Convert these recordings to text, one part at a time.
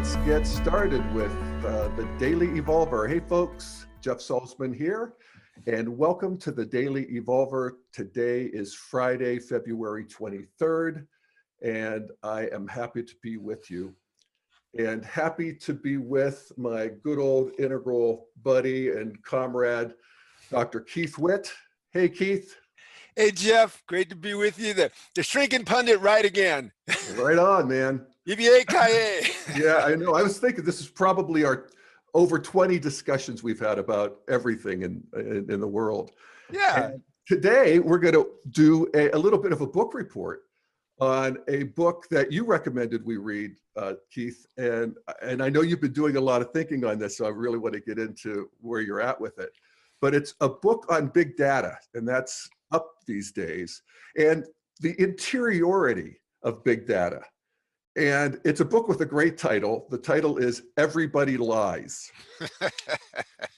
let's get started with the Daily Evolver. Hey folks, Jeff Salzman here, and welcome to the Daily Evolver. Today is Friday, February 23rd, and I am happy to be with you. And happy to be with my good old integral buddy and comrade, Dr. Keith Witt. Hey, Keith. Hey, Jeff, great to be with you. The shrinking pundit right again. Right on, man. Yippee-ki-yay. Yeah, I know. I was thinking this is probably our over 20 discussions we've had about everything in the world. Yeah. And today, we're going to do a little bit of a book report on a book that you recommended we read, Keith. And I know you've been doing a lot of thinking on this, so I really want to get into where you're at with it. But it's a book on big data, and that's up these days, and the interiority of big data. And it's a book with a great title. The title is Everybody Lies.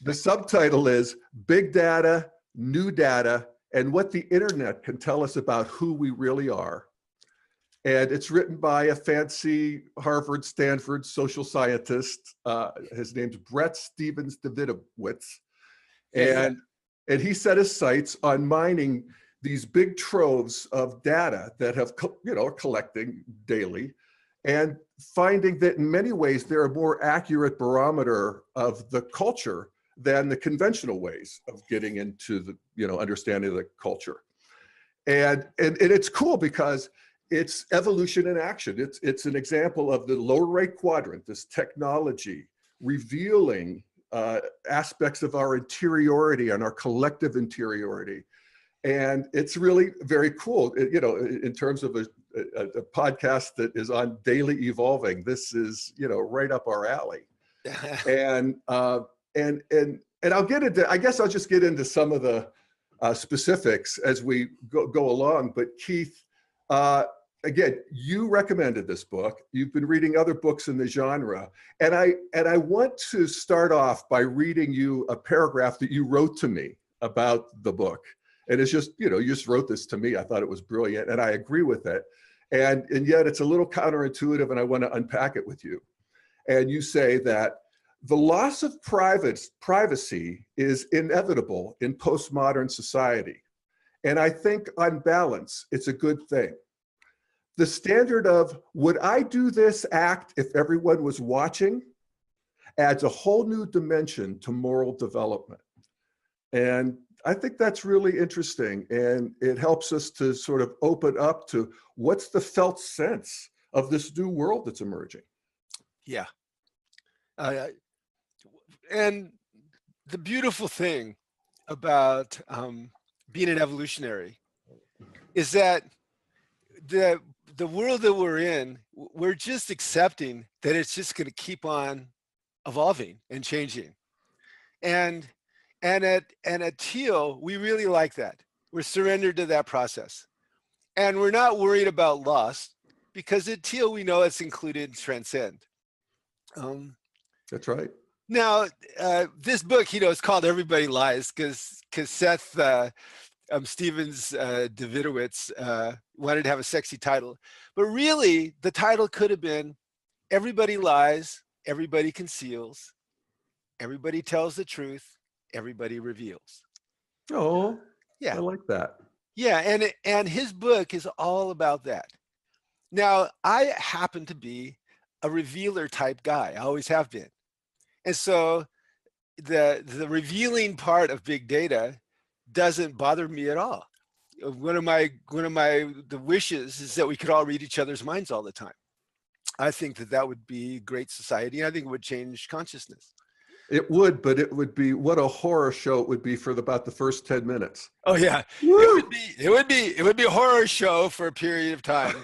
The subtitle is Big Data, New Data, and What the Internet Can Tell Us About Who We Really Are. And it's written by a fancy Harvard, Stanford social scientist. His name's Bret Stephens Davidowitz. And he set his sights on mining these big troves of data that have, collecting daily, and finding that in many ways they're a more accurate barometer of the culture than the conventional ways of getting into the, understanding of the culture. And it's cool because it's evolution in action. It's an example of the lower right quadrant, this technology revealing aspects of our interiority and our collective interiority. And it's really very cool, in terms of a podcast that is on daily evolving. This is, right up our alley. And I'll get into, I guess I'll just get into some of the specifics as we go along. But Keith, again, you recommended this book. You've been reading other books in the genre. And I want to start off by reading you a paragraph that you wrote to me about the book. And it's just, you just wrote this to me. I thought it was brilliant, and I agree with it. And yet it's a little counterintuitive, and I want to unpack it with you. And you say that the loss of privacy is inevitable in postmodern society. And I think on balance, it's a good thing. The standard of, would I do this act if everyone was watching, adds a whole new dimension to moral development. And I think that's really interesting, and it helps us to sort of open up to what's the felt sense of this new world that's emerging. Yeah. And the beautiful thing about being an evolutionary is that the world that we're in, we're just accepting that it's just going to keep on evolving and changing. And at Teal, we really like that. We're surrendered to that process. And we're not worried about loss, because at Teal, we know it's included transcend. That's right. Now, this book, it's called Everybody Lies, because Seth Stephens Davidowitz wanted to have a sexy title. But really, the title could have been Everybody Lies, Everybody Conceals, Everybody Tells the Truth, Everybody Reveals. Oh, yeah, I like that. Yeah, and his book is all about that. Now, I happen to be a revealer type guy. I always have been. And so the revealing part of big data doesn't bother me at all. One of my wishes is that we could all read each other's minds all the time. I think that would be great society, and I think it would change consciousness. It would, but it would be, what a horror show it would be for about the first 10 minutes. Oh yeah, it would be a horror show for a period of time.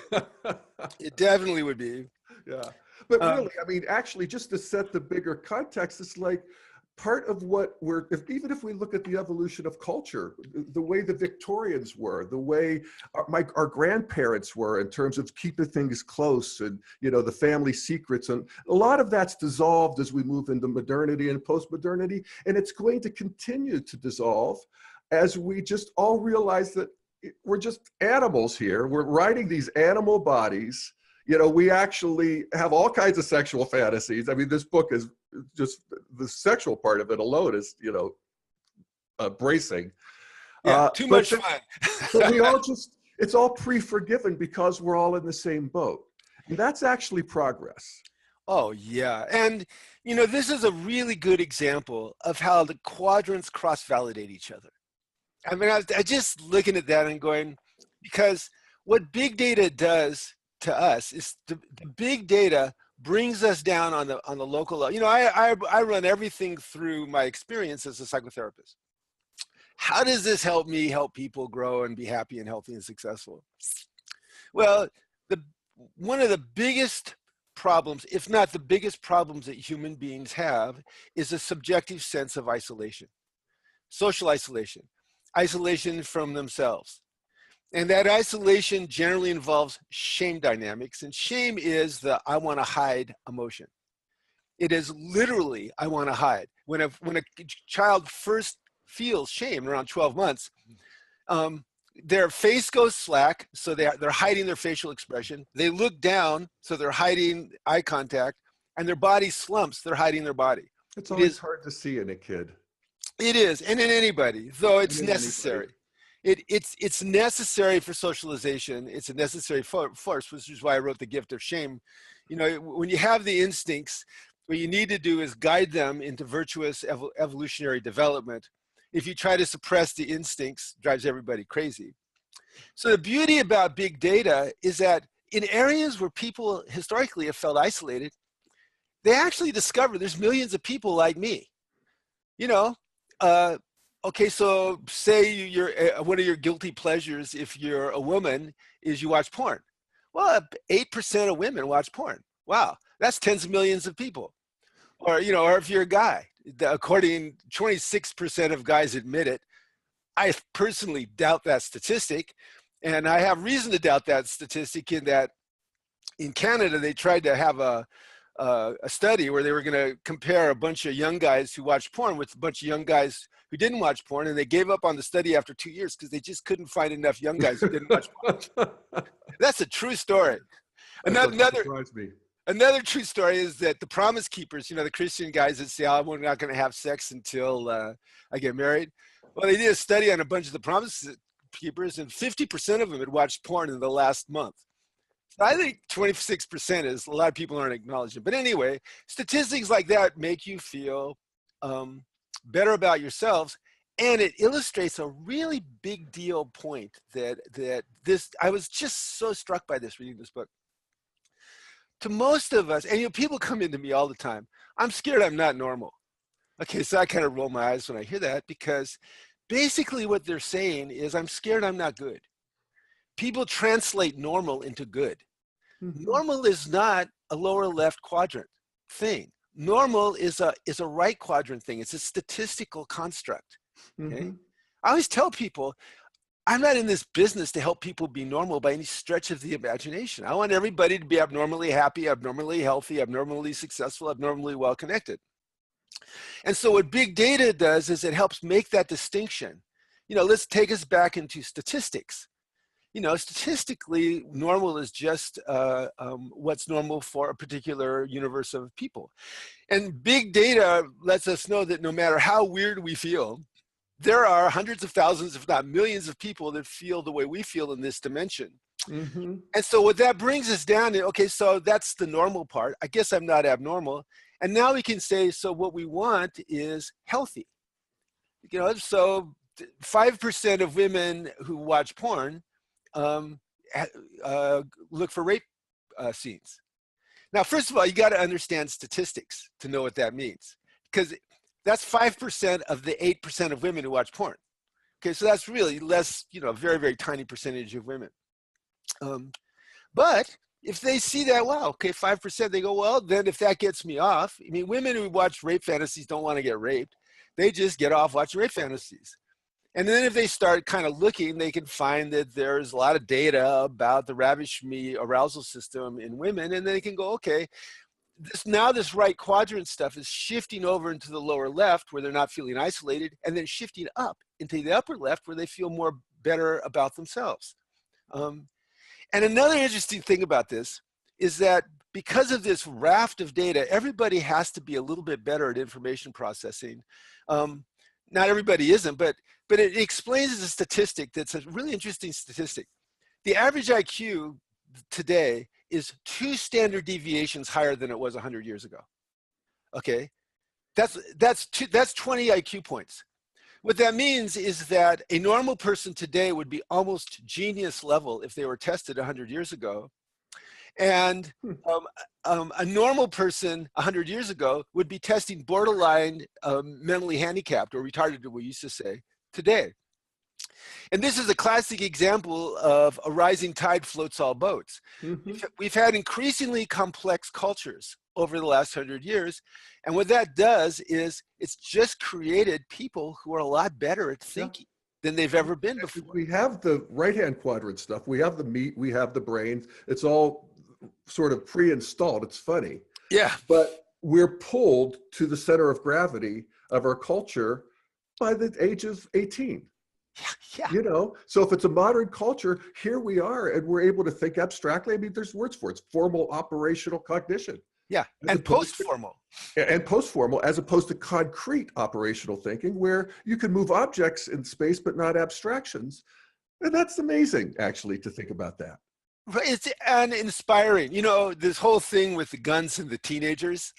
It definitely would be. Yeah, but really, I mean, actually, just to set the bigger context, it's like part of what even if we look at the evolution of culture, the way the Victorians were, the way our grandparents were in terms of keeping things close and, the family secrets, and a lot of that's dissolved as we move into modernity and post-modernity, and it's going to continue to dissolve as we just all realize that we're just animals here. We're riding these animal bodies You know, we actually have all kinds of sexual fantasies. I mean, this book is just the sexual part of it alone is, you know, bracing. Yeah, too much But fun. but we all just, it's all pre-forgiven because we're all in the same boat. And that's actually progress. Oh, yeah. And, you know, this is a really good example of how the quadrants cross-validate each other. I mean, I just looking at that and going, because what big data does to us is the big data brings us down on the local level. You know, I run everything through my experience as a psychotherapist. How does this help me help people grow and be happy and healthy and successful? Well, one of the biggest problems, if not the biggest problems that human beings have, is a subjective sense of isolation, social isolation, isolation from themselves. And that isolation generally involves shame dynamics. And shame is the I want to hide emotion. It is literally I want to hide. When a child first feels shame around 12 months, their face goes slack, so they're hiding their facial expression. They look down, so they're hiding eye contact, and their body slumps, they're hiding their body. It's always hard to see in a kid. It is, and in anybody, though it's In necessary. anybody. It's necessary for socialization. It's a necessary force, which is why I wrote The Gift of Shame. You know, when you have the instincts, what you need to do is guide them into virtuous evolutionary development. If you try to suppress the instincts, it drives everybody crazy. So the beauty about big data is that in areas where people historically have felt isolated, they actually discover there's millions of people like me. You know, okay, so say you're one of your guilty pleasures if you're a woman is you watch porn. Well, 8% of women watch porn. Wow, that's tens of millions of people. Or, you know, or if you're a guy, according 26% of guys admit it. I personally doubt that statistic. And I have reason to doubt that statistic in that in Canada, they tried to have a study where they were going to compare a bunch of young guys who watched porn with a bunch of young guys who didn't watch porn. And they gave up on the study after 2 years because they just couldn't find enough young guys who didn't watch porn. That's a true story. Another true story is that the Promise Keepers, you know, the Christian guys that say, oh, I'm not going to have sex until I get married. Well, they did a study on a bunch of the Promise Keepers, and 50% of them had watched porn in the last month. So I think 26% is a lot of people aren't acknowledging. But anyway, statistics like that make you feel better about yourselves. And it illustrates a really big deal point that this, I was just so struck by this reading this book. To most of us, and you know, people come into me all the time, I'm scared I'm not normal. Okay, so I kind of roll my eyes when I hear that because basically what they're saying is I'm scared I'm not good. People translate normal into good. Mm-hmm. Normal is not a lower left quadrant thing. Normal is a right quadrant thing. It's a statistical construct. Okay? Mm-hmm. I always tell people, I'm not in this business to help people be normal by any stretch of the imagination. I want everybody to be abnormally happy, abnormally healthy, abnormally successful, abnormally well-connected. And so what big data does is it helps make that distinction. You know, let's take us back into statistics. You know, statistically, normal is just what's normal for a particular universe of people. And big data lets us know that no matter how weird we feel, there are hundreds of thousands, if not millions of people that feel the way we feel in this dimension. Mm-hmm. And so what that brings us down to, okay, so that's the normal part. I guess I'm not abnormal. And now we can say, so what we want is healthy. You know, so 5% of women who watch porn look for rape scenes. Now, first of all, you got to understand statistics to know what that means. Because that's 5% of the 8% of women who watch porn. Okay, so that's really less, you know, a very, very tiny percentage of women. But if they see that, wow, okay, 5%, they go, well, then if that gets me off, I mean, women who watch rape fantasies don't want to get raped. They just get off watching rape fantasies. And then if they start kind of looking, they can find that there's a lot of data about the ravish me arousal system in women. And they can go, okay, this right quadrant stuff is shifting over into the lower left where they're not feeling isolated, and then shifting up into the upper left where they feel more better about themselves. And another interesting thing about this, is that because of this raft of data, everybody has to be a little bit better at information processing. Not everybody isn't, but it explains a statistic that's a really interesting statistic. The average IQ today is 2 standard deviations higher than it was 100 years ago. Okay, that's 20 IQ points. What that means is that a normal person today would be almost genius level if they were tested 100 years ago. And a normal person 100 years ago would be testing borderline mentally handicapped or retarded, we used to say, today. And this is a classic example of a rising tide floats all boats. We've had increasingly complex cultures over the last 100 years. And what that does is it's just created people who are a lot better at thinking than they've ever been before. We have the right-hand quadrant stuff. We have the meat, we have the brains. It's all sort of pre-installed. It's funny. Yeah. But we're pulled to the center of gravity of our culture by the age of 18. Yeah. You know, so if it's a modern culture, here we are, and we're able to think abstractly. I mean, there's words for it. It's formal operational cognition. Yeah, and post-formal. And post-formal, as opposed to concrete operational thinking, where you can move objects in space, but not abstractions. And that's amazing, actually, to think about that. Right, it's and inspiring. You know, this whole thing with the guns and the teenagers.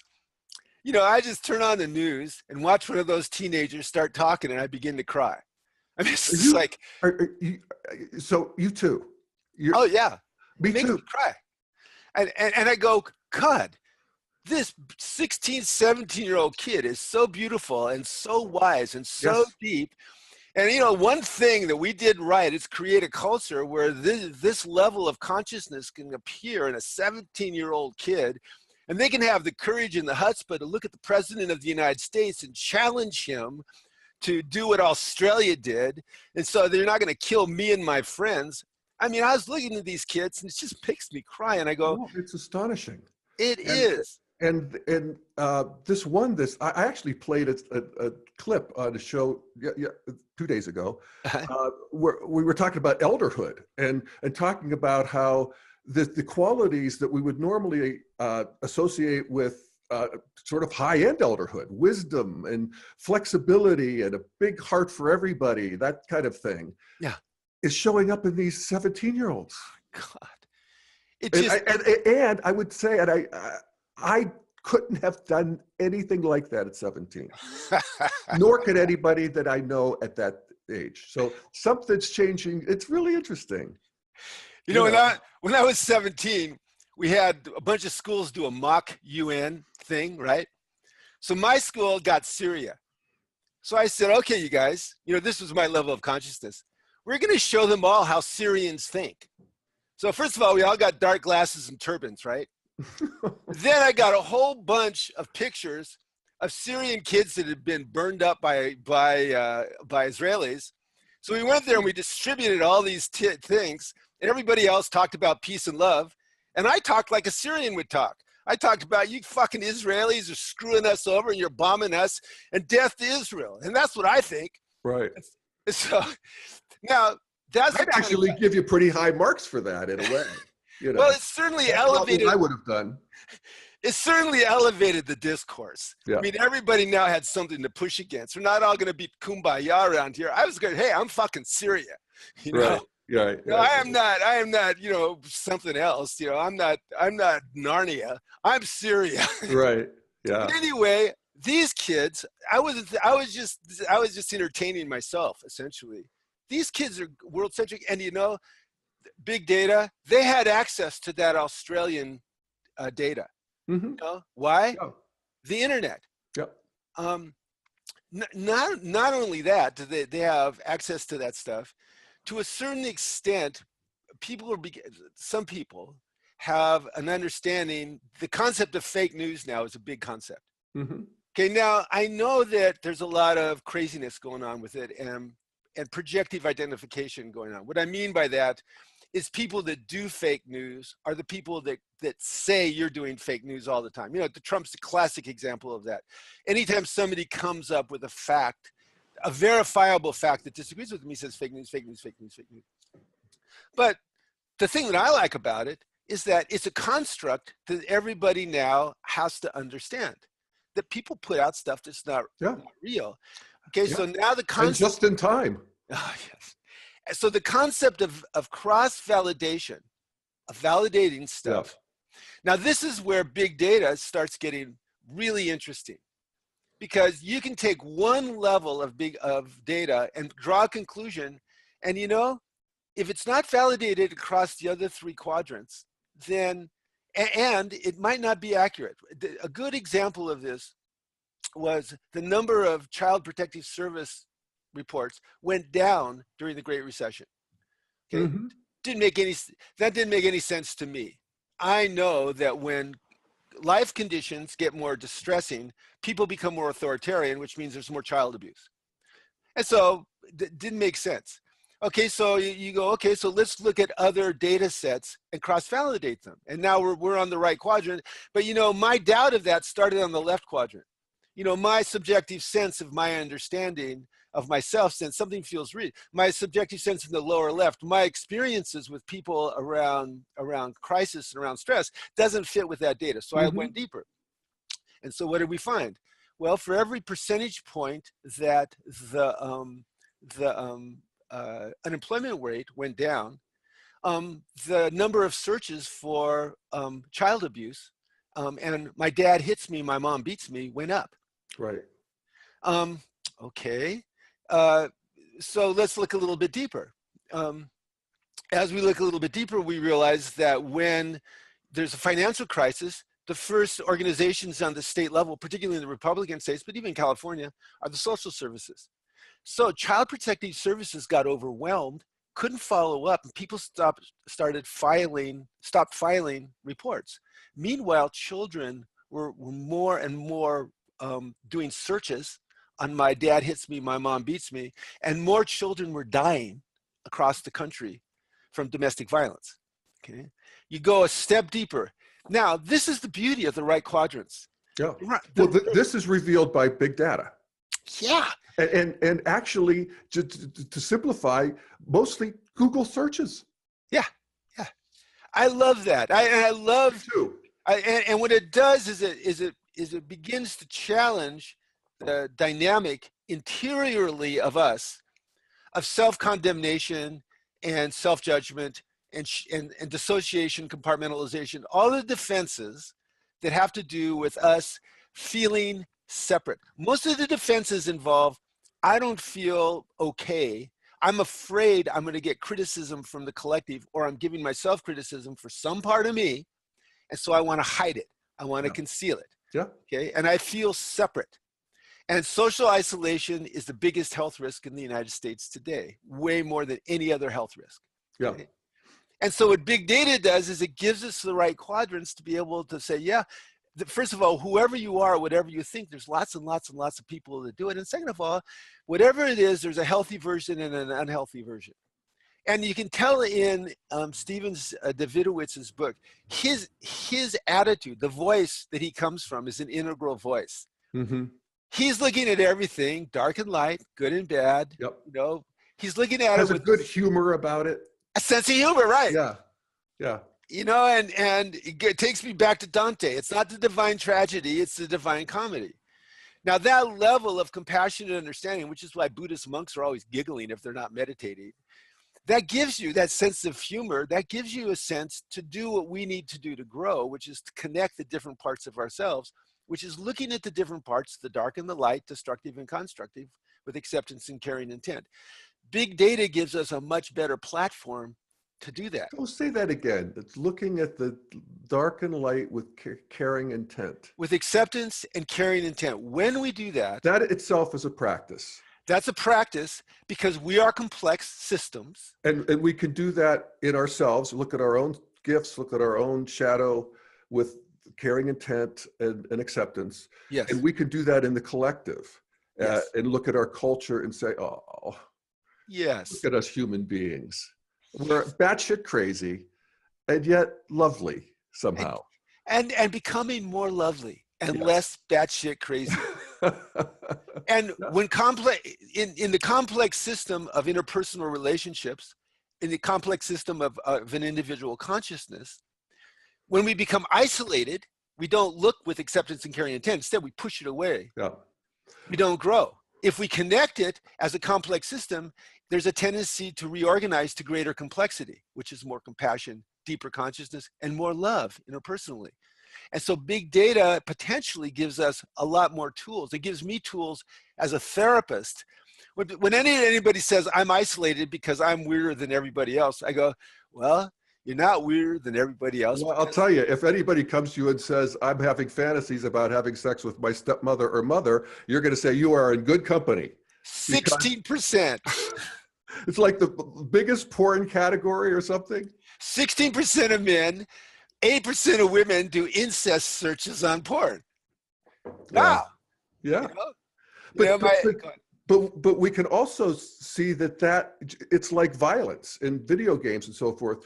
You know, I just turn on the news and watch one of those teenagers start talking, and I begin to cry. I mean, it's just like. So you too. Oh yeah, me it makes too. me cry, and I go, God, this 16, 17-year-old kid is so beautiful and so wise and so deep. And you know, one thing that we did right is create a culture where this level of consciousness can appear in a 17-year-old kid, and they can have the courage and the chutzpah to look at the president of the United States and challenge him to do what Australia did. And so they're not going to kill me and my friends. I mean, I was looking at these kids and it just makes me cry. And I go, oh, it's astonishing. It is. And I actually played a clip on a show 2 days ago, where we were talking about elderhood and talking about how the qualities that we would normally associate with sort of high-end elderhood, wisdom and flexibility and a big heart for everybody, that kind of thing, is showing up in these 17-year-olds. God, and I would say, and I couldn't have done anything like that at 17, nor could anybody that I know at that age. So something's changing. It's really interesting. You know, when I was 17, we had a bunch of schools do a mock UN thing, right? So my school got Syria. So I said, okay, you guys, you know, this was my level of consciousness. We're going to show them all how Syrians think. So first of all, we all got dark glasses and turbans, right? Then I got a whole bunch of pictures of Syrian kids that had been burned up by Israelis. So we went there and we distributed all these things, and everybody else talked about peace and love. And I talked like a Syrian would talk. I talked about, you fucking Israelis are screwing us over and you're bombing us, and death to Israel. And that's what I think. Right. So now that's I'd actually give you pretty high marks for that in a way. You know, well, it's certainly elevated. I would have done. It certainly elevated the discourse. Yeah. I mean, everybody now had something to push against. We're not all going to be kumbaya around here. I was going, hey, I'm fucking Syria. You know? Right. Yeah. No, I am not, you know, something else. You know, I'm not Narnia. I'm Syria. Right. Yeah. But anyway, these kids, I was just entertaining myself, essentially. These kids are world centric, and you know, big data. They had access to that Australian data. Mm-hmm. You know? Why? Yeah. The internet. Yep. Not only that, do they have access to that stuff. To a certain extent, some people have an understanding. The concept of fake news now is a big concept. Mm-hmm. Okay, now I know that there's a lot of craziness going on with it and projective identification going on. What I mean by that is people that do fake news are the people that say you're doing fake news all the time. You know, Trump's the classic example of that. Anytime somebody comes up with a fact, a verifiable fact that disagrees with him, he says fake news, fake news, fake news, fake news. But the thing that I like about it is that it's a construct that everybody now has to understand. That people put out stuff that's not real. Okay, so now the concept— And just in time. Oh, yes. So the concept of cross-validation, of validating stuff. Now this is where big data starts getting really interesting, because you can take one level of data and draw a conclusion, and if it's not validated across the other three quadrants, then, and it might not be accurate. A good example of this was the number of Child Protective Service reports went down during the Great Recession. Okay, that didn't make any sense to me. I know that when life conditions get more distressing, people become more authoritarian, which means there's more child abuse. And so it didn't make sense. Okay, so you go, okay, so let's look at other data sets and cross-validate them. And now we're on the right quadrant. But my doubt of that started on the left quadrant. My subjective sense of my understanding of myself, since something feels real, my subjective sense in the lower left, my experiences with people around crisis and around stress doesn't fit with that data. So I went deeper. And so what did we find? Well, for every percentage point that the unemployment rate went down, the number of searches for child abuse and my dad hits me, my mom beats me went up. Right. Okay. So let's look a little bit deeper. As we look a little bit deeper, we realize that when there's a financial crisis, the first organizations on the state level, particularly in the Republican states, but even California, are the social services. So Child Protective Services got overwhelmed, couldn't follow up, and people stopped filing reports. Meanwhile, children were more and more doing searches on my dad hits me, my mom beats me, and more children were dying across the country from domestic violence. Okay, you go a step deeper. Now, this is the beauty of the right quadrants. Yeah. Well, this is revealed by big data. Yeah. And actually, to simplify, mostly Google searches. Yeah. Yeah. I love that. I love too. And what it does is it begins to challenge the dynamic interiorly of us of self-condemnation and self-judgment and dissociation, compartmentalization, all the defenses that have to do with us feeling separate. Most of the defenses involve, I don't feel okay. I'm afraid I'm going to get criticism from the collective, or I'm giving myself criticism for some part of me. And so I want to hide it. I want to conceal it. Yeah. Okay. And I feel separate. And social isolation is the biggest health risk in the United States today, way more than any other health risk. Yeah. Okay? And so what big data does is it gives us the right quadrants to be able to say, yeah, first of all, whoever you are, whatever you think, there's lots and lots and lots of people that do it. And second of all, whatever it is, there's a healthy version and an unhealthy version. And you can tell in Stephen Davidowitz's book, his attitude, the voice that he comes from is an integral voice. Mm-hmm. He's looking at everything, dark and light, good and bad. Yep. He's looking at it with a good humor about it. A sense of humor, right? Yeah. Yeah. And it takes me back to Dante. It's not the divine tragedy, it's the divine comedy. Now that level of compassion and understanding, which is why Buddhist monks are always giggling if they're not meditating, that gives you that sense of humor, that gives you a sense to do what we need to do to grow, which is to connect the different parts of ourselves, which is looking at the different parts, the dark and the light, destructive and constructive, with acceptance and caring intent. Big data gives us a much better platform to do that. Oh, say that again. It's looking at the dark and light with caring intent. With acceptance and caring intent. When we do that, that itself is a practice. That's a practice because we are complex systems. And we can do that in ourselves. Look at our own gifts, look at our own shadow with caring intent and acceptance. Yes. And we can do that in the collective. Yes. And look at our culture and say, oh, yes. Look at us human beings. We're batshit crazy and yet lovely somehow. And becoming more lovely and less batshit crazy. And when in the complex system of interpersonal relationships, in the complex system of an individual consciousness, When we become isolated, we don't look with acceptance and caring intent. Instead, we push it away. Yeah. We don't grow. If we connect it as a complex system, there's a tendency to reorganize to greater complexity, which is more compassion, deeper consciousness, and more love interpersonally. And so big data potentially gives us a lot more tools. It gives me tools as a therapist. When anybody says I'm isolated because I'm weirder than everybody else, I go, well, you're not weirder than everybody else. Well, I'll tell you, if anybody comes to you and says, I'm having fantasies about having sex with my stepmother or mother, you're going to say you are in good company. 16%. It's like the biggest porn category or something. 16% of men, 8% of women do incest searches on porn. Wow. Yeah. You know? But we can also see that it's like violence in video games and so forth.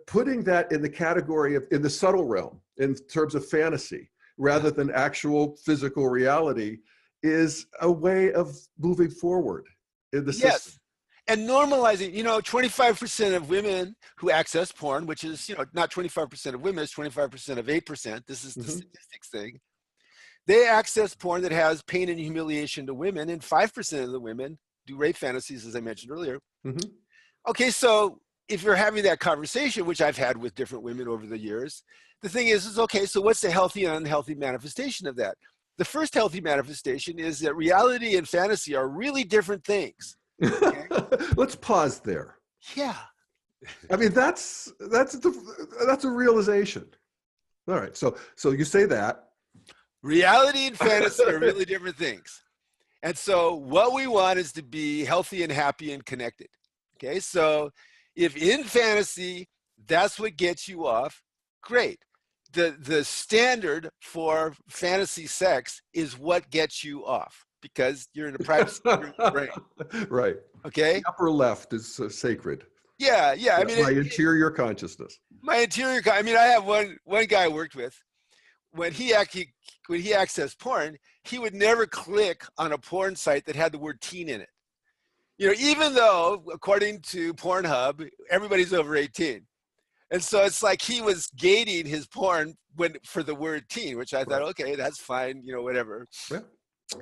Putting that in the category of, in the subtle realm, in terms of fantasy, rather than actual physical reality, is a way of moving forward in the system. Yes. And normalizing, 25% of women who access porn, which is, not 25% of women, it's 25% of 8%. This is the statistics thing. They access porn that has pain and humiliation to women, and 5% of the women do rape fantasies, as I mentioned earlier. Okay, so if you're having that conversation, which I've had with different women over the years, the thing is okay, so what's the healthy and unhealthy manifestation of that? The first healthy manifestation is that reality and fantasy are really different things. Okay? Let's pause there. Yeah. I mean, that's a realization. All right, so you say that. Reality and fantasy are really different things. And so what we want is to be healthy and happy and connected. Okay, so if in fantasy, that's what gets you off, great. The standard for fantasy sex is what gets you off, because you're in a privacy of your brain. Right. Okay. The upper left is sacred. Yeah. I mean, my interior consciousness. I have one guy I worked with. When he accessed porn, he would never click on a porn site that had the word teen in it. Even though, according to Pornhub, everybody's over 18. And so it's like he was gating his porn for the word teen, which I thought, okay, that's fine, whatever. Yeah.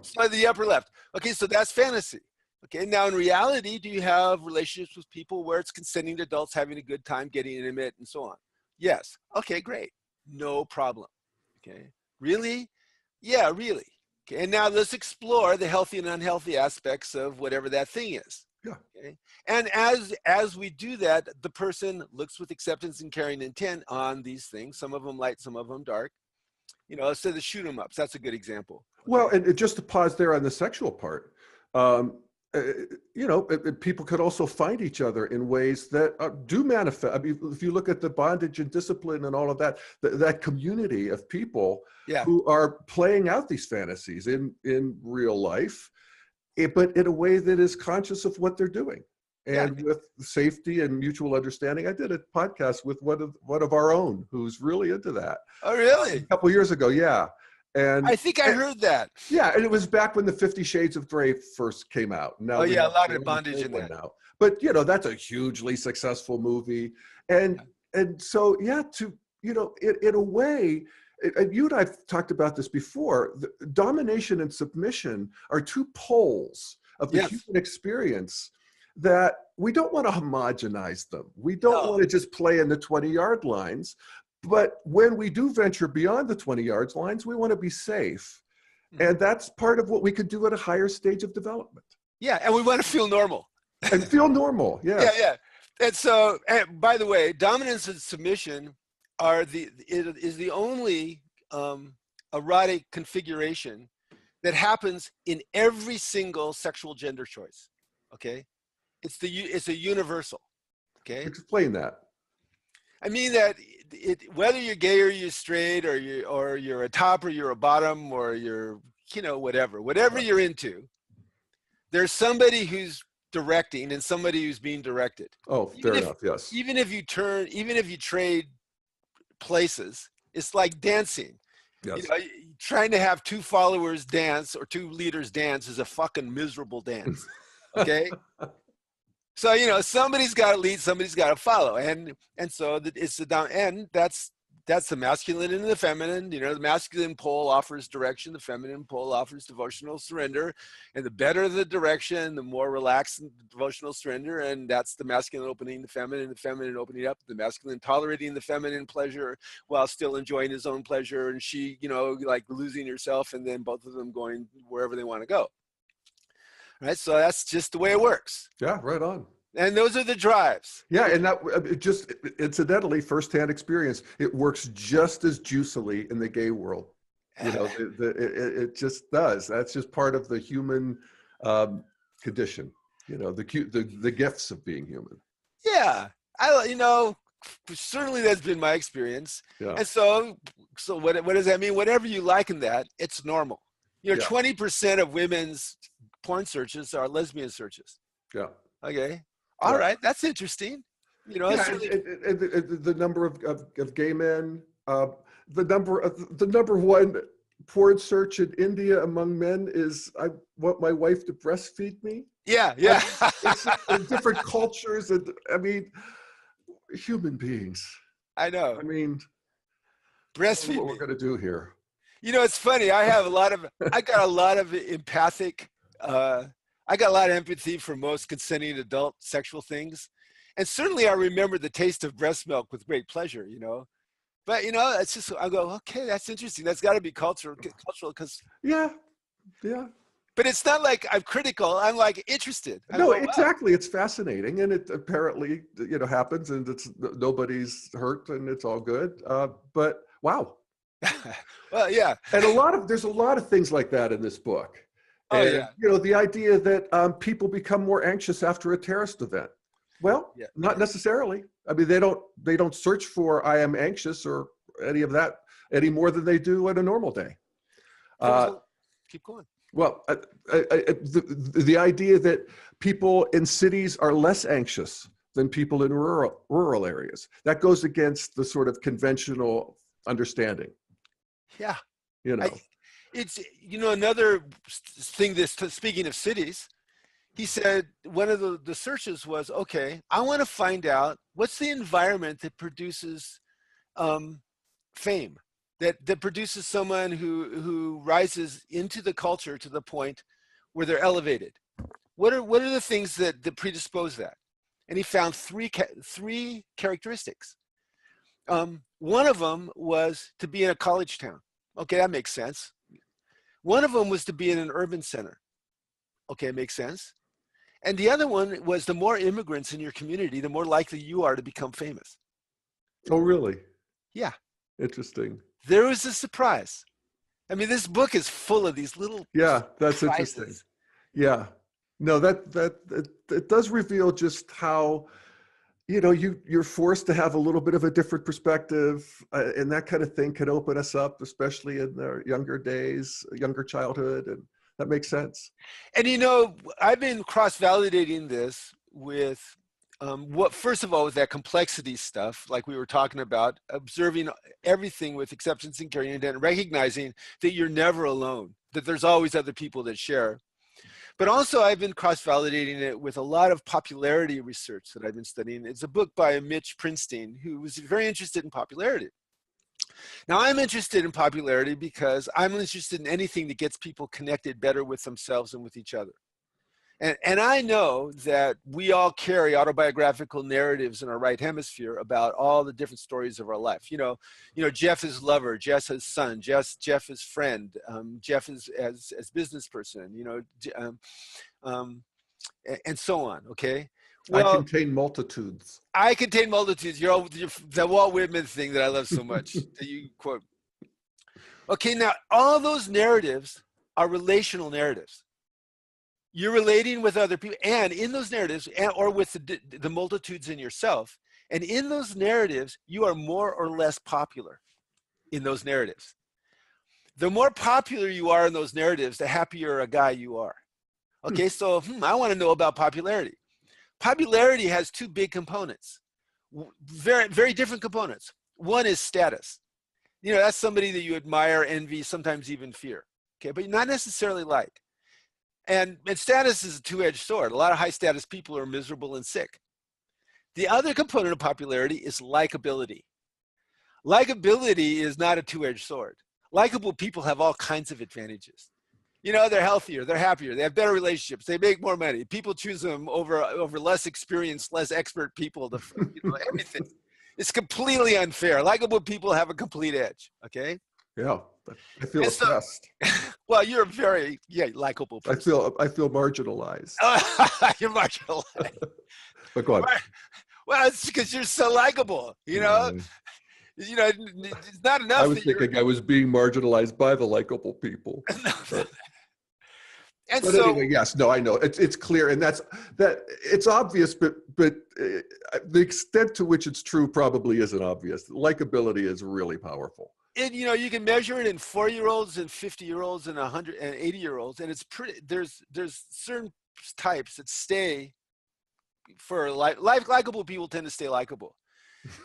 So the upper left. Okay, so that's fantasy. Okay, now in reality, do you have relationships with people where it's consenting adults having a good time, getting intimate, and so on? Yes. Okay, great. No problem. Okay. Really? Yeah, really. Okay. And now let's explore the healthy and unhealthy aspects of whatever that thing is. Yeah. Okay. And as we do that, the person looks with acceptance and caring intent on these things. Some of them light, some of them dark. So the shoot 'em ups, that's a good example. Okay. Well, and just to pause there on the sexual part, people could also find each other in ways that do manifest. I mean, if you look at the bondage and discipline and all of that, that community of people who are playing out these fantasies in real life, but in a way that is conscious of what they're doing, and with safety and mutual understanding. I did a podcast with one of our own who's really into that. Oh, really? A couple years ago, yeah. And I think I heard that. Yeah, and it was back when the 50 Shades of Grey first came out. Now a lot of bondage in that. Now. But that's a hugely successful movie, and so in a way, and you and I've talked about this before. Domination and submission are two poles of the human experience that we don't want to homogenize them. We don't want to just play in the 20-yard lines. But when we do venture beyond the 20 yards lines, we want to be safe. And that's part of what we could do at a higher stage of development. Yeah, and we want to feel normal. And feel normal, Yeah. And so, by the way, dominance and submission is the only erotic configuration that happens in every single sexual gender choice, okay? It's a universal, okay? Explain that. I mean that whether you're gay or you're straight or you're a top or you're a bottom or you're whatever you're into, there's somebody who's directing and somebody who's being directed. Oh, fair enough. Yes. Even if you trade places, it's like dancing. Yes. Trying to have two followers dance or two leaders dance is a fucking miserable dance. Okay. So, somebody's got to lead, somebody's got to follow. And so it's the down, and that's that's the masculine and the feminine. You know, the masculine pole offers direction, the feminine pole offers devotional surrender. And the better the direction, the more relaxed and devotional surrender. And that's the masculine opening the feminine opening up, the masculine tolerating the feminine pleasure while still enjoying his own pleasure. And she, you know, like losing herself, and then both of them going wherever they want to go. Right. So that's just the way it works. Yeah, right on. And those are the drives. Yeah, and that it just incidentally, firsthand experience, it works just as juicily in the gay world. You know, it just does. That's just part of the human condition. You know, the gifts of being human. Yeah, you know, certainly that's been my experience. Yeah. And so what does that mean? Whatever you like in that, it's normal. You know, 20% of women's porn searches are lesbian searches. Yeah. Okay. All right, that's interesting. You know, the number of gay men, the number one porn search in India among men is I want my wife to breastfeed me. Yeah. It's in different cultures, and I mean, human beings. I know. I mean, breastfeed. What we're gonna do here? You know, it's funny. I got a lot of empathic. I got a lot of empathy for most consenting adult sexual things. And certainly I remember the taste of breast milk with great pleasure, you know. But, you know, it's just, I go, okay, that's interesting. That's got to be cultural because. Yeah. But it's not like I'm critical. I'm like interested. No, exactly. It's fascinating. And it apparently, you know, happens, and it's nobody's hurt and it's all good. But wow. Well, yeah. And there's a lot of things like that in this book. And, yeah. You know, the idea that people become more anxious after a terrorist event. Well, not necessarily. I mean, they don't search for "I am anxious" or any of that any more than they do at a normal day. Keep going. Well, the idea that people in cities are less anxious than people in rural areas, that goes against the sort of conventional understanding. Yeah. You know. It's, you know, another thing, speaking of cities, he said one of the searches was, okay, I want to find out what's the environment that produces fame, that produces someone who rises into the culture to the point where they're elevated. What are the things that predispose that? And he found three characteristics. One of them was to be in a college town. Okay, that makes sense. One of them was to be in an urban center. Okay, it makes sense. And the other one was the more immigrants in your community, the more likely you are to become famous. Oh, really? Yeah. Interesting. There was a surprise. I mean, this book is full of these little that's surprises. Interesting. Yeah. No, it does reveal just how, you know, you're forced to have a little bit of a different perspective, and that kind of thing can open us up, especially in their younger days, younger childhood, and that makes sense. And, you know, I've been cross-validating this with first of all, with that complexity stuff, like we were talking about, observing everything with acceptance and caring intent, recognizing that you're never alone, that there's always other people that share. But also I've been cross-validating it with a lot of popularity research that I've been studying. It's a book by Mitch Prinstein, who was very interested in popularity. Now I'm interested in popularity because I'm interested in anything that gets people connected better with themselves and with each other. And I know that we all carry autobiographical narratives in our right hemisphere about all the different stories of our life. You know, Jeff is lover, Jeff is son, Jeff is friend, Jeff is as business person, you know, and so on. Okay. Well, I contain multitudes. I contain multitudes. You're the Walt Whitman thing that I love so much that you quote. Okay. Now all those narratives are relational narratives. You're relating with other people, and in those narratives, or with the multitudes in yourself, and in those narratives, you are more or less popular in those narratives. The more popular you are in those narratives, the happier a guy you are. Okay, so I want to know about popularity. Popularity has two big components, very, very different components. One is status. You know, that's somebody that you admire, envy, sometimes even fear. Okay, but not necessarily like. And status is a two-edged sword. A lot of high status people are miserable and sick. The other component of popularity is likability. Likability is not a two-edged sword. Likable people have all kinds of advantages. They're healthier, they're happier, they have better relationships, they make more money. People choose them over less experienced, less expert people. Everything. It's completely unfair. Likable people have a complete edge. Okay. Yeah, I feel And so, oppressed. well, you're a very likable person. I feel marginalized. You're marginalized. But go on. Well, it's because you're so likable. It's not enough. I was thinking I was being marginalized by the likable people. And but so, anyway, yes, no, I know it's clear, and that it's obvious, but the extent to which it's true probably isn't obvious. Likability is really powerful. And you can measure it in 4-year-olds and 50-year-olds and 180-year-olds, and it's pretty. There's certain types that stay for likable people tend to stay likable.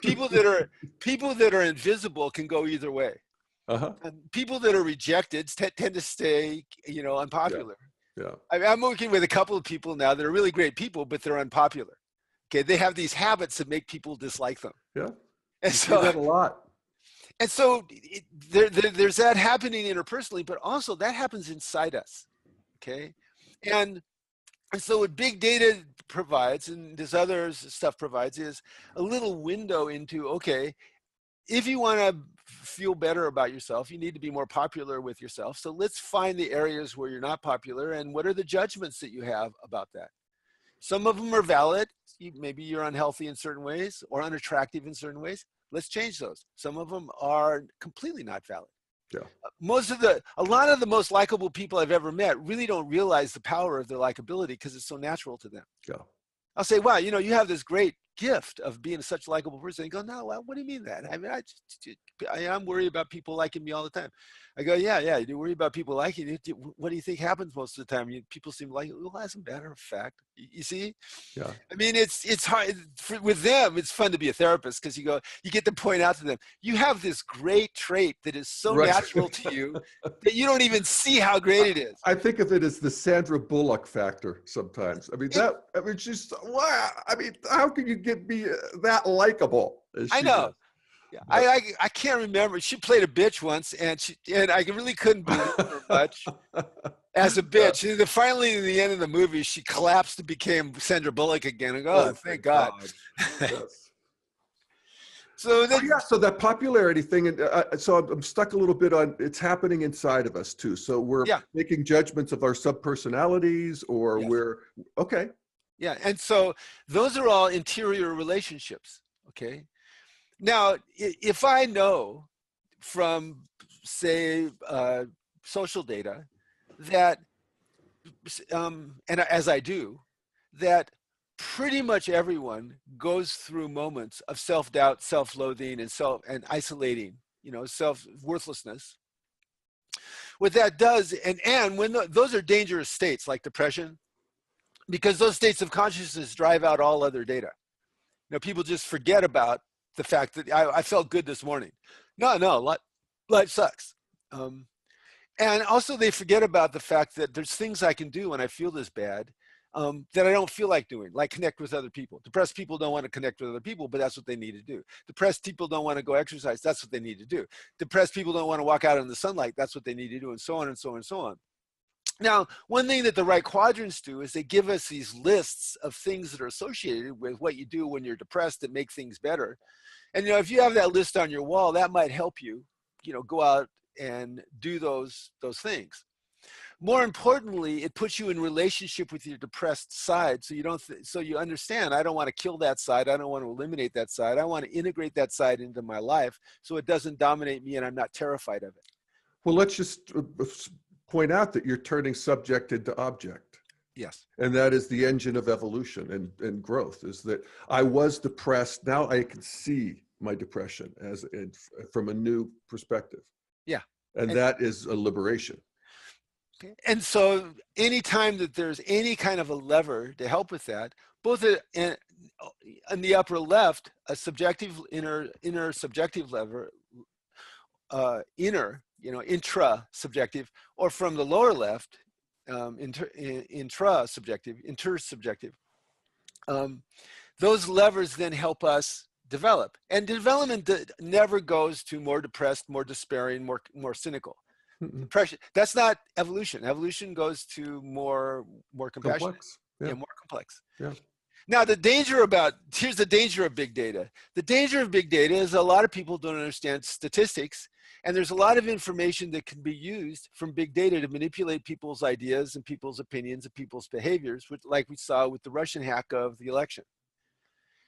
People that are invisible can go either way. And people that are rejected tend to stay, unpopular. Yeah. I'm working with a couple of people now that are really great people, but they're unpopular. Okay, they have these habits that make people dislike them. Yeah, and so you see that a lot. And so there's that happening interpersonally, but also that happens inside us. Okay, and so what big data provides, and this other stuff provides, is a little window into, okay, if you want to feel better about yourself, you need to be more popular with yourself. So let's find the areas where you're not popular, and what are the judgments that you have about that. Some of them are valid. Maybe you're unhealthy in certain ways or unattractive in certain ways. Let's change those. Some of them are completely not valid. Yeah. A lot of the most likable people I've ever met really don't realize the power of their likability because it's so natural to them. Yeah. I'll say, wow, you have this great gift of being such a likable person. They go, no, well, what do you mean that? I mean, I'm worried about people liking me all the time. I go, yeah, you do worry about people liking you. What do you think happens most of the time? People seem like, well, as a matter of fact, you see? Yeah. I mean, it's hard with them. It's fun to be a therapist because you get to point out to them, you have this great trait that is so natural to you that you don't even see how great it is. I think of it as the Sandra Bullock factor sometimes. I mean, she's, wow. I mean, how can you be that likable? I know. Yeah, I can't remember. She played a bitch once, and I really couldn't believe her much as a bitch. And then finally, in the end of the movie, she collapsed and became Sandra Bullock again. And go, oh, thank God. Yes. So that popularity thing, and so I'm stuck a little bit on. It's happening inside of us too. So we're making judgments of our subpersonalities, or we're okay. Yeah, and so those are all interior relationships. Okay. Now, if I know from, say, social data that, and as I do, that pretty much everyone goes through moments of self-doubt, self-loathing, and isolating, self-worthlessness. What that does, and when those are dangerous states like depression, because those states of consciousness drive out all other data. People just forget about the fact that I felt good this morning. No, life sucks. And also they forget about the fact that there's things I can do when I feel this bad that I don't feel like doing, like connect with other people. Depressed people don't want to connect with other people, but that's what they need to do. Depressed people don't want to go exercise. That's what they need to do. Depressed people don't want to walk out in the sunlight. That's what they need to do, and so on and so on and so on. Now, one thing that the right quadrants do is they give us these lists of things that are associated with what you do when you're depressed that make things better. And, if you have that list on your wall, that might help you, go out and do those things. More importantly, it puts you in relationship with your depressed side. So so you understand, I don't want to kill that side. I don't want to eliminate that side. I want to integrate that side into my life so it doesn't dominate me and I'm not terrified of it. Well, let's just point out that you're turning subject into object. Yes. And that is the engine of evolution and growth, is that I was depressed. Now I can see my depression from a new perspective. Yeah. And that is a liberation. Okay. And so anytime that there's any kind of a lever to help with that, both in the upper left, a subjective, inner subjective lever, intra-subjective, or from the lower left, intra-subjective, intersubjective. Those levers then help us develop. And development never goes to more depressed, more despairing, more cynical. Depression, that's not evolution. Evolution goes to more compassionate. Complex. Yeah. Yeah, more complex. Yeah. Now, here's the danger of big data. The danger of big data is a lot of people don't understand statistics, and there's a lot of information that can be used from big data to manipulate people's ideas and people's opinions and people's behaviors, which, like we saw with the Russian hack of the election.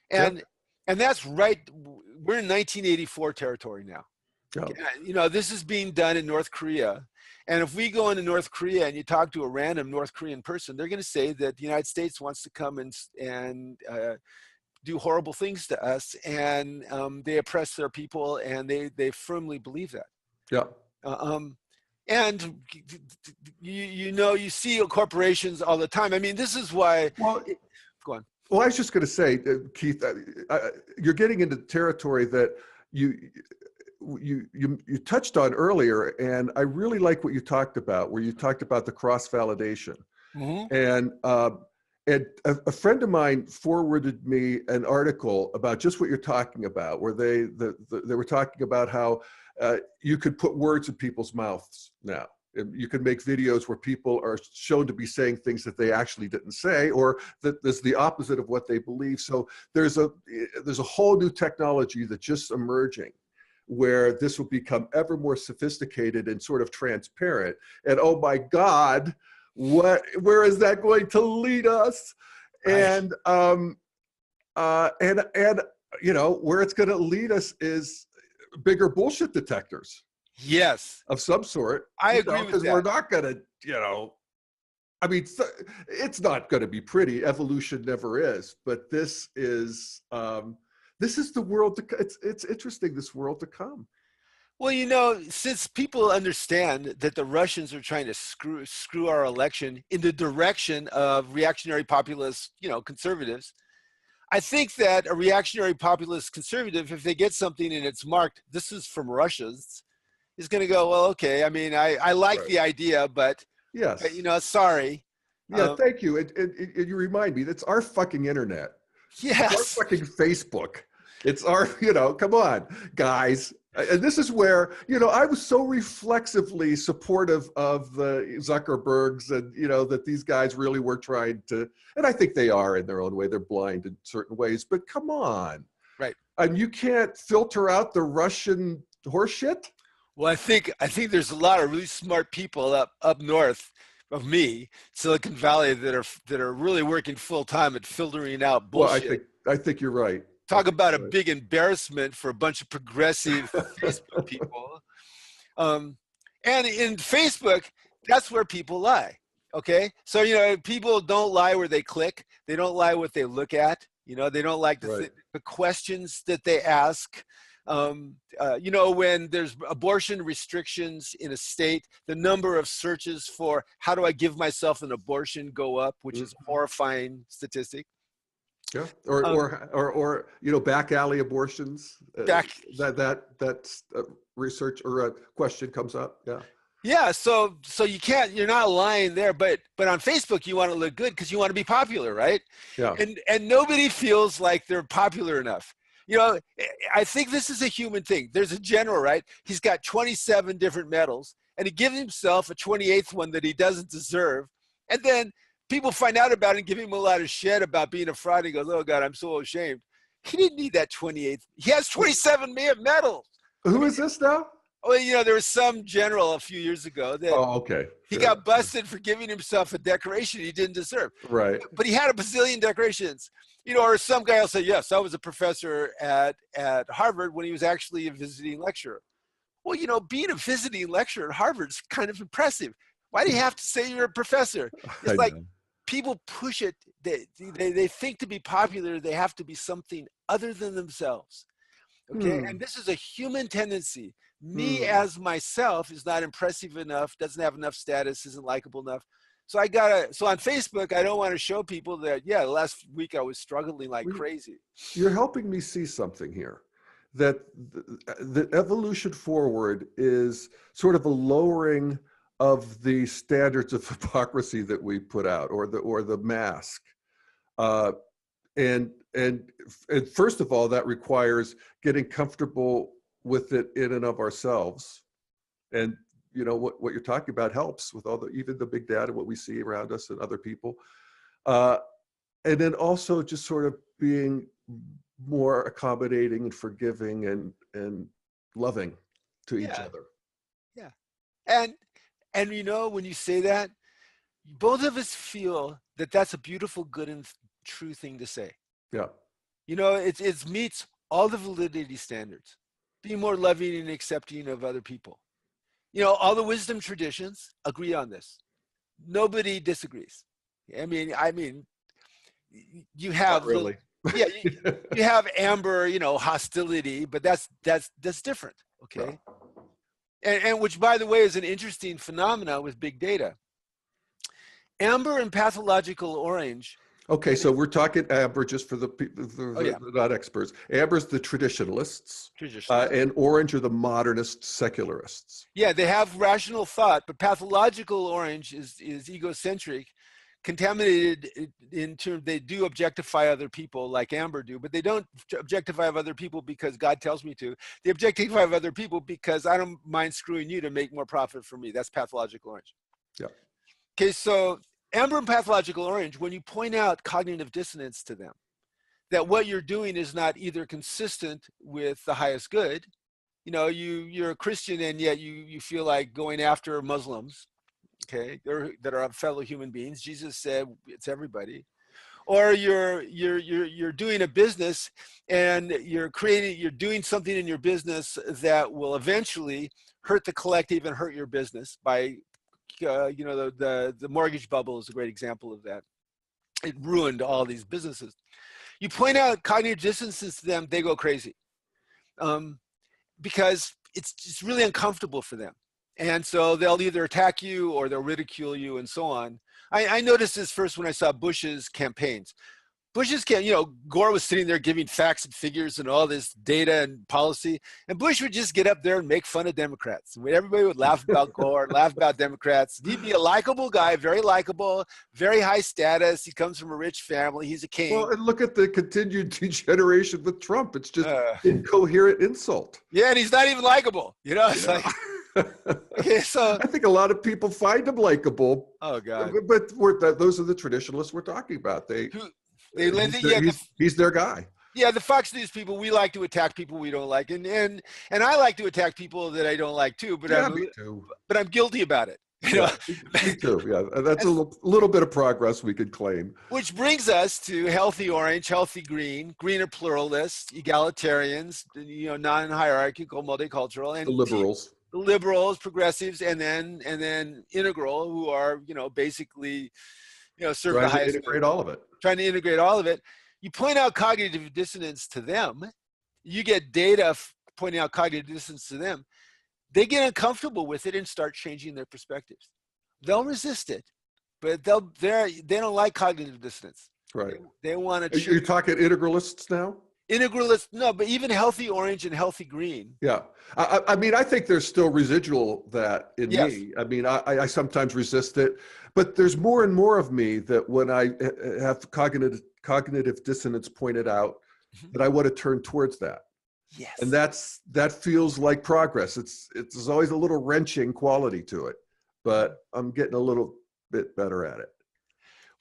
And that's right. We're in 1984 territory now. Yeah. This is being done in North Korea. And if we go into North Korea and you talk to a random North Korean person, they're going to say that the United States wants to come and do horrible things to us, and they oppress their people, and they firmly believe that. Yeah. And you see corporations all the time. I mean, this is why. Well, go on. Well, I was just going to say, Keith, you're getting into territory that you touched on earlier, and I really like what you talked about, where you talked about the cross validation. Mm-hmm. And a friend of mine forwarded me an article about just what you're talking about, where they were talking about how you could put words in people's mouths now. You can make videos where people are shown to be saying things that they actually didn't say, or that there's the opposite of what they believe. So there's a whole new technology that's just emerging, where this will become ever more sophisticated and sort of transparent. And oh my God, where is that going to lead us? And where it's going to lead us is bigger bullshit detectors. Yes. Of some sort. I agree with that. Because we're not going to, I mean, it's not going to be pretty. Evolution never is. But this is the world. It's interesting, this world to come. Well, since people understand that the Russians are trying to screw our election in the direction of reactionary populist, conservatives, I think that a reactionary populist conservative, if they get something and it's marked, this is from Russia's, is going to go, well, okay. I mean, I like the idea, but yes, sorry. Yeah, thank you. You remind me, it's our fucking internet. Yes. It's our fucking Facebook. It's our, come on, guys. And this is where, I was so reflexively supportive of the Zuckerbergs and, that these guys really were trying to, and I think they are in their own way. They're blind in certain ways, but come on. Right. And you can't filter out the Russian horseshit. Well, I think there's a lot of really smart people up north of me, Silicon Valley, that are really working full time at filtering out bullshit. Well, I think you're right. Talk about a big embarrassment for a bunch of progressive Facebook people. And in Facebook, that's where people lie. Okay, so people don't lie where they click. They don't lie what they look at. They don't like the questions that they ask. When there's abortion restrictions in a state, the number of searches for how do I give myself an abortion go up, which is a horrifying statistic. Yeah, or back alley abortions. That's research or a question comes up. Yeah. Yeah, so you're not lying there, but on Facebook you want to look good because you want to be popular, right? Yeah. And nobody feels like they're popular enough. I think this is a human thing. There's a general, right? He's got 27 different medals, and he gives himself a 28th one that he doesn't deserve. And then people find out about it and give him a lot of shit about being a fraud. He goes, oh God, I'm so ashamed. He didn't need that 28th. He has 27 medals. Who is this now? Well, there was some general a few years ago that he got busted for giving himself a decoration he didn't deserve. Right. But he had a bazillion decorations. Or some guy will say, yes, I was a professor at Harvard when he was actually a visiting lecturer. Well, being a visiting lecturer at Harvard is kind of impressive. Why do you have to say you're a professor? It's like people push it. They think to be popular, they have to be something other than themselves. Okay. And this is a human tendency. Me as myself is not impressive enough, doesn't have enough status, isn't likable enough. So on Facebook, I don't want to show people that, last week I was struggling like crazy. You're helping me see something here, that the evolution forward is sort of a lowering of the standards of hypocrisy that we put out, or the mask. and first of all, that requires getting comfortable with it in and of ourselves. And you know what you're talking about helps with all the, even the big data, what we see around us and other people. And then also just sort of being more accommodating and forgiving and loving to each Yeah. other. Yeah. And you know, when you say that, both of us feel that that's a beautiful, good, and true thing to say. Yeah. You know, it meets all the validity standards. Be more loving and accepting of other people. You know, all the wisdom traditions agree on this. Nobody disagrees. I mean, you Not have little, really. yeah, you have amber, you know, hostility, but that's different. Yeah. Okay. And which, by the way, is an interesting phenomena with big data. Amber and pathological orange. Okay, so we're talking amber just for the people, Oh yeah, the not experts. Amber's the traditionalists, traditional. and orange are the modernist secularists. Yeah, they have rational thought, but pathological orange is egocentric, contaminated in terms, they do objectify other people like Amber do, but they don't objectify other people because God tells me to. They objectify other people because I don't mind screwing you to make more profit for me. That's pathological orange. Yeah. Okay, so Amber and pathological orange, when you point out cognitive dissonance to them, that what you're doing is not either consistent with the highest good, you know, you're a Christian and yet you feel like going after Muslims, okay, that are fellow human beings. Jesus said it's everybody. Or you're doing a business and you're doing something in your business that will eventually hurt the collective and hurt your business by, you know, the mortgage bubble is a great example of that. It ruined all these businesses. You point out cognitive dissonances to them, they go crazy. Because it's really uncomfortable for them. And so they'll either attack you or they'll ridicule you and so on. I noticed this first when I saw Bush's campaigns. Bush's you know, Gore was sitting there giving facts and figures and all this data and policy, and Bush would just get up there and make fun of Democrats. Everybody would laugh about Gore, laugh about Democrats. He'd be a likable guy, very likable, very high status. He comes from a rich family. He's a king. Well, and look at the continued degeneration with Trump. It's just incoherent insult. Yeah, and he's not even likable. You know, it's like, okay, so I think a lot of people find him likable. Oh God! But those are the traditionalists we're talking about. He's their guy. Yeah, the Fox News people, we like to attack people we don't like, and I like to attack people that I don't like too. But yeah, me too. But I'm guilty about it. You know? Me too. Yeah, that's a little bit of progress we could claim. Which brings us to healthy orange, healthy green. Green are pluralists, egalitarians, you know, non-hierarchical, multicultural, and the liberals. The liberals, progressives, and then integral, who are, you know, basically, you know, serve the highest. Integrate all of it. Trying to integrate all of it. You point out cognitive dissonance to them. You get data pointing out cognitive dissonance to them. They get uncomfortable with it and start changing their perspectives. They'll resist it, but they don't like cognitive dissonance. Right. They want to. You're talking integralists now? Integralists, no, but even healthy orange and healthy green. Yeah. I mean, I think there's still residual that in Yes. me. I mean, I sometimes resist it, but there's more and more of me that when I have cognitive dissonance pointed out, that I want to turn towards that. Yes. And that feels like progress. It's always a little wrenching quality to it, but I'm getting a little bit better at it.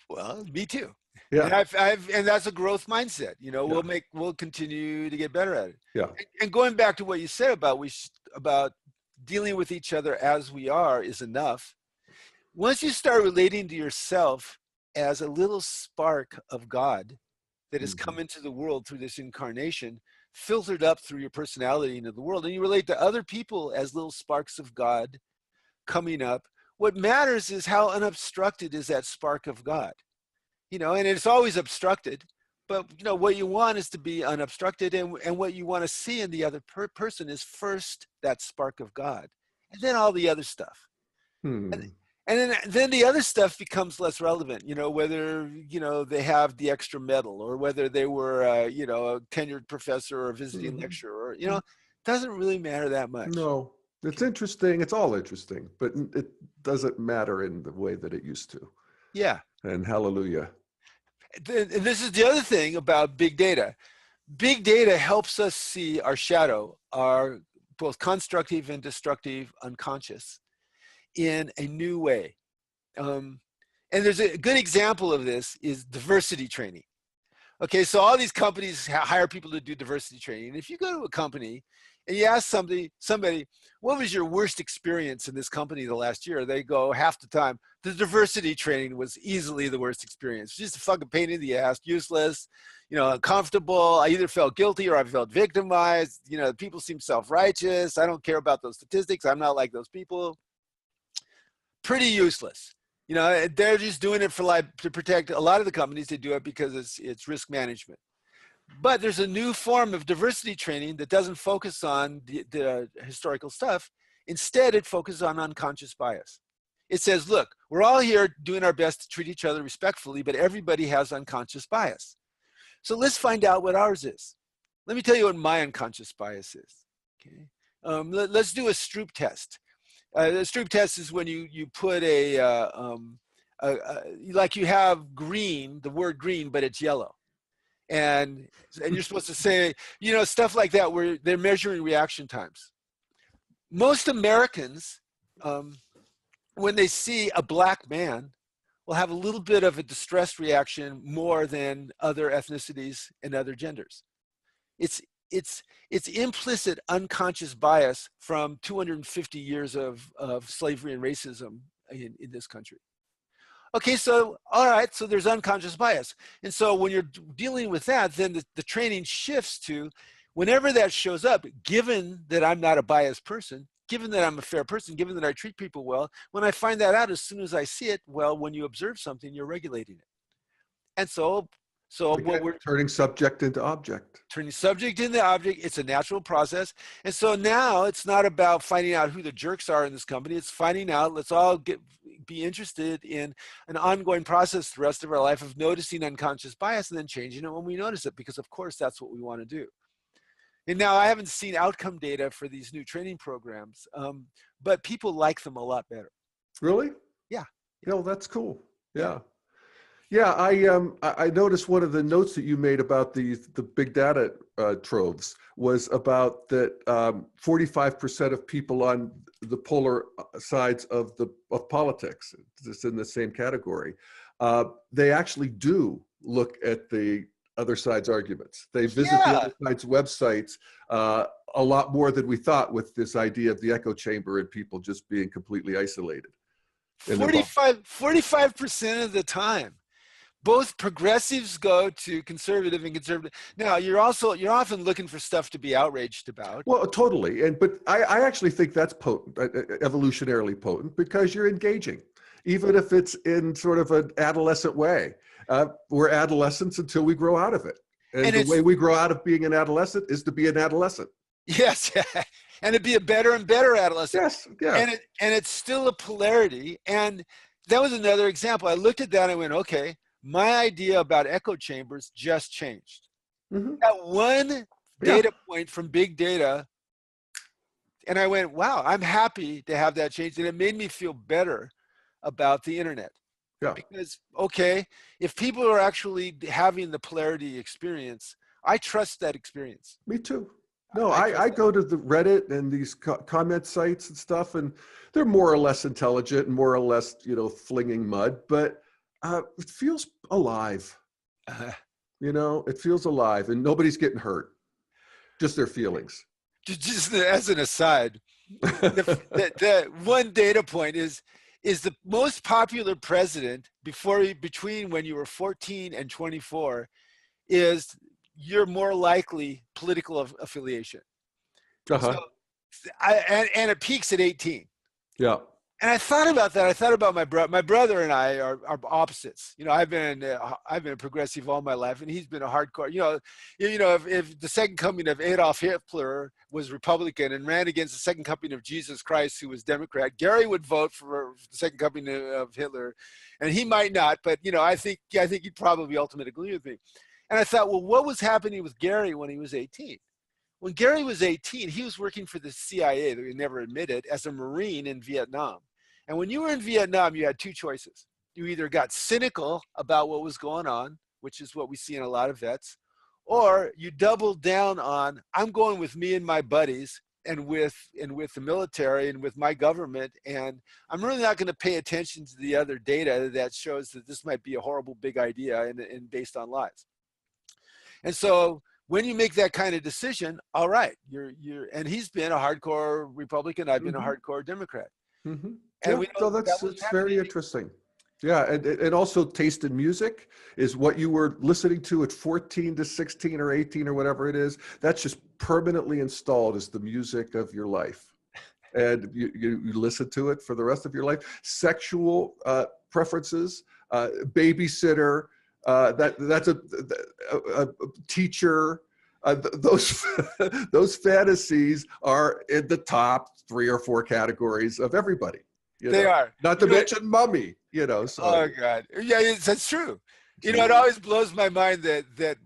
Well, me too. Yeah. And that's a growth mindset. You know, Yeah. we'll continue to get better at it. Yeah. And going back to what you said about dealing with each other as we are is enough. Once you start relating to yourself as a little spark of God that has come into the world through this incarnation, filtered up through your personality into the world, and you relate to other people as little sparks of God coming up, what matters is how unobstructed is that spark of God. You know, and it's always obstructed, but you know what you want is to be unobstructed, and what you want to see in the other person is first that spark of God, and then all the other stuff. And then the other stuff becomes less relevant. You know, whether you know they have the extra medal or whether they were you know, a tenured professor or a visiting lecturer, or, you know, doesn't really matter that much. No, it's interesting. It's all interesting, but it doesn't matter in the way that it used to. Yeah. And hallelujah. And this is the other thing about big data. Big data helps us see our shadow, our both constructive and destructive unconscious, in a new way. And there's a good example of this is diversity training. Okay, so all these companies hire people to do diversity training. And if you go to a company and you ask somebody, what was your worst experience in this company the last year? They go half the time, the diversity training was easily the worst experience. Just a fucking pain in the ass, useless, uncomfortable. I either felt guilty or I felt victimized. People seem self-righteous. I don't care about those statistics. I'm not like those people. Pretty useless. They're just doing it to protect. A lot of the companies, they do it because it's risk management. But there's a new form of diversity training that doesn't focus on the historical stuff. Instead, it focuses on unconscious bias. It says, look, we're all here doing our best to treat each other respectfully, but everybody has unconscious bias. So let's find out what ours is. Let me tell you what my unconscious bias is. Okay? Let's do a Stroop test. The Stroop test is when you put like you have green, the word green, but it's yellow. And you're supposed to say, stuff like that where they're measuring reaction times. Most Americans, when they see a black man, will have a little bit of a distress reaction more than other ethnicities and other genders. It's implicit unconscious bias from 250 years of slavery and racism in this country. Okay, so, all right, so there's unconscious bias. And so when you're dealing with that, then the training shifts to whenever that shows up, given that I'm not a biased person, given that I'm a fair person, given that I treat people well, when I find that out as soon as I see it, well, when you observe something, you're regulating it. And so what we're turning subject into object. Turning subject into object, it's a natural process. And so now it's not about finding out who the jerks are in this company. It's finding out, let's all be interested in an ongoing process the rest of our life of noticing unconscious bias and then changing it when we notice it, because of course that's what we want to do. And now I haven't seen outcome data for these new training programs, but people like them a lot better. Really? Yeah. That's cool. Yeah. Yeah, I noticed one of the notes that you made about the big data troves was about that 45% of people on the polar sides of politics, just in the same category, they actually do look at the other side's arguments. They visit the other side's websites a lot more than we thought, with this idea of the echo chamber and people just being completely isolated. 45% of the time. Both progressives go to conservative and conservative. Now, you're often looking for stuff to be outraged about. Well, totally. But I actually think that's potent, evolutionarily potent, because you're engaging, even if it's in sort of an adolescent way. We're adolescents until we grow out of it. And the way we grow out of being an adolescent is to be an adolescent. Yes. And to be a better and better adolescent. Yes. Yeah. And it's still a polarity. And that was another example. I looked at that and I went, okay, my idea about echo chambers just changed. Mm-hmm. That one data point from big data, and I went, wow, I'm happy to have that changed. And it made me feel better about the internet. Yeah. Because, okay, if people are actually having the polarity experience, I trust that experience. Me too. No, I go to the Reddit and these comment sites and stuff, and they're more or less intelligent and more or less, flinging mud, but it feels alive. It feels alive, and nobody's getting hurt. Just their feelings. Just as an aside, the one data point is the most popular president between when you were 14 and 24 is your more likely political affiliation. Uh-huh. So, and it peaks at 18. Yeah. And I thought about that. I thought about my brother. My brother and I are opposites. I've been a progressive all my life, and he's been a hardcore. If the second coming of Adolf Hitler was Republican and ran against the second coming of Jesus Christ, who was Democrat, Gary would vote for the second coming of Hitler, and he might not. But I think he'd probably ultimately agree with me. And I thought, well, what was happening with Gary when he was 18? When Gary was 18, he was working for the CIA, that we never admitted, as a Marine in Vietnam. And when you were in Vietnam, you had two choices. You either got cynical about what was going on, which is what we see in a lot of vets, or you double down on, I'm going with me and my buddies and with the military and with my government, and I'm really not going to pay attention to the other data that shows that this might be a horrible big idea and based on lies. And so when you make that kind of decision, all right, and he's been a hardcore Republican, I've been a hardcore Democrat. Mm-hmm. And Yeah, we so know that's very interesting. Yeah, and also taste in music is what you were listening to at 14 to 16 or 18 or whatever it is. That's just permanently installed as the music of your life. And you listen to it for the rest of your life. Sexual preferences, babysitter, that's a teacher. Those fantasies are in the top 3 or 4 categories of everybody. They are. Not to mention mummy, So. Oh God, yeah, that's true. It always blows my mind that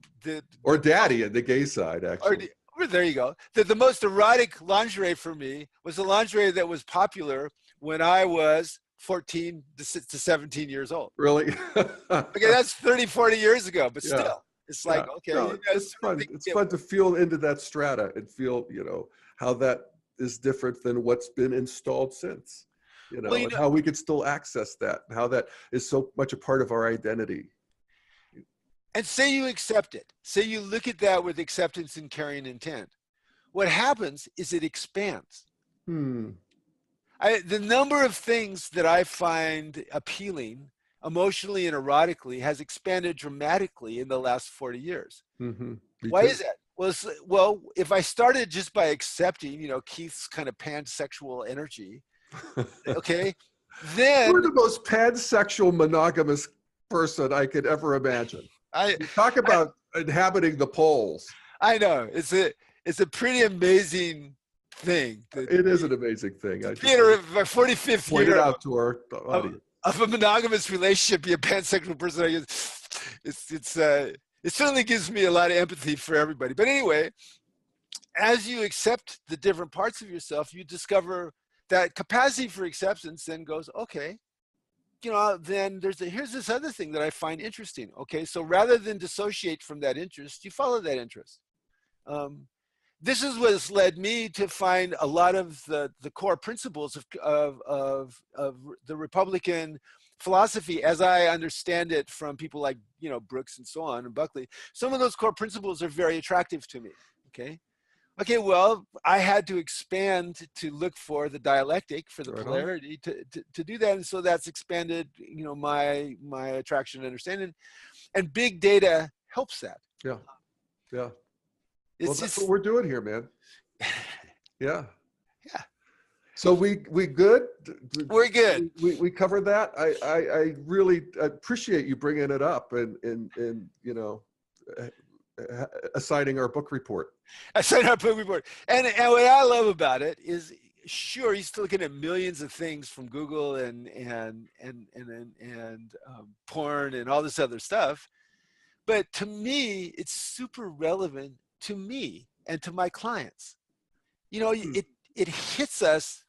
or daddy in the gay side, actually. Or there you go. That the most erotic lingerie for me was the lingerie that was popular when I was 14 to 17 years old. Really? Okay, that's 30, 40 years ago, but still, it's like, okay. No, it's fun. It's fun to feel into that strata and feel, how that is different than what's been installed since. And how we could still access that, and how that is so much a part of our identity. And say you accept it. Say you look at that with acceptance and carrying intent. What happens is it expands. The number of things that I find appealing emotionally and erotically has expanded dramatically in the last 40 years. Why is that? Well, if I started just by accepting, Keith's kind of pansexual energy, okay, then you're the most pansexual monogamous person I could ever imagine. You talk about inhabiting the poles. I know it's a pretty amazing thing. It is an amazing thing. Peter, my 45th point year it out to our audience of a monogamous relationship, be a pansexual person. I guess it certainly gives me a lot of empathy for everybody. But anyway, as you accept the different parts of yourself, you discover that capacity for acceptance then goes, okay, then here's this other thing that I find interesting. Okay, so rather than dissociate from that interest, you follow that interest. This is what has led me to find a lot of the core principles of the Republican philosophy, as I understand it from people like Brooks and so on and Buckley. Some of those core principles are very attractive to me. Okay, well, I had to expand to look for the dialectic, for the polarity, to do that. And so that's expanded, my attraction and understanding. And big data helps that. Yeah. Well, that's what we're doing here, man. Yeah. So we good? We're good. We covered that. I really appreciate you bringing it up and assigning our book report. Assigning our book report. And what I love about it is, sure, he's still looking at millions of things from Google and porn and all this other stuff. But to me, it's super relevant to me and to my clients. It hits us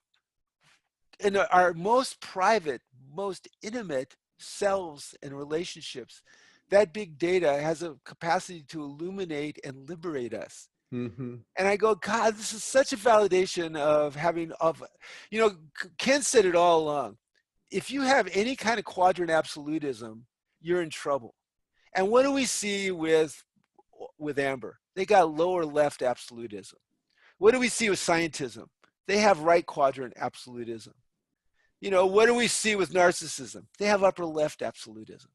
in our most private, most intimate selves and relationships. That big data has a capacity to illuminate and liberate us. And I go, God, this is such a validation of Ken said it all along. If you have any kind of quadrant absolutism, you're in trouble. And what do we see with Amber? They got lower left absolutism. What do we see with scientism? They have right quadrant absolutism. What do we see with narcissism? They have upper left absolutism.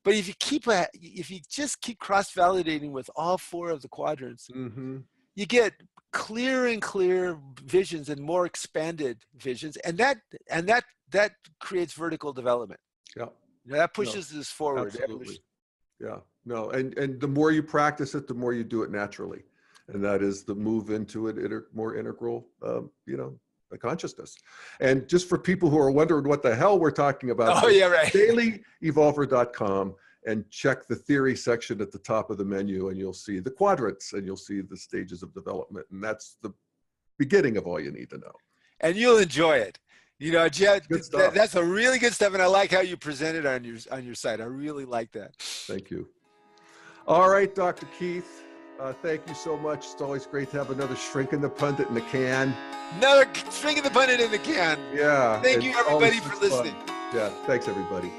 But if you just keep cross-validating with all 4 of the quadrants, you get clearer and clearer visions and more expanded visions, and that creates vertical development. Yeah, that pushes us forward. Absolutely. Yeah, no, and the more you practice it, the more you do it naturally, and that is the move into it more integral, consciousness. And just for people who are wondering what the hell we're talking about, dailyevolver.com, and check the theory section at the top of the menu, and you'll see the quadrants and you'll see the stages of development. And that's the beginning of all you need to know. And you'll enjoy it. Jed, that's a really good stuff. And I like how you present it on your site. I really like that. Thank you. All right, Dr. Keith, thank you so much. It's always great to have another shrink in the pundit in the can. Another string of the pundit in the can. Yeah. Thank you, everybody, for fun. listening. Yeah, thanks, everybody.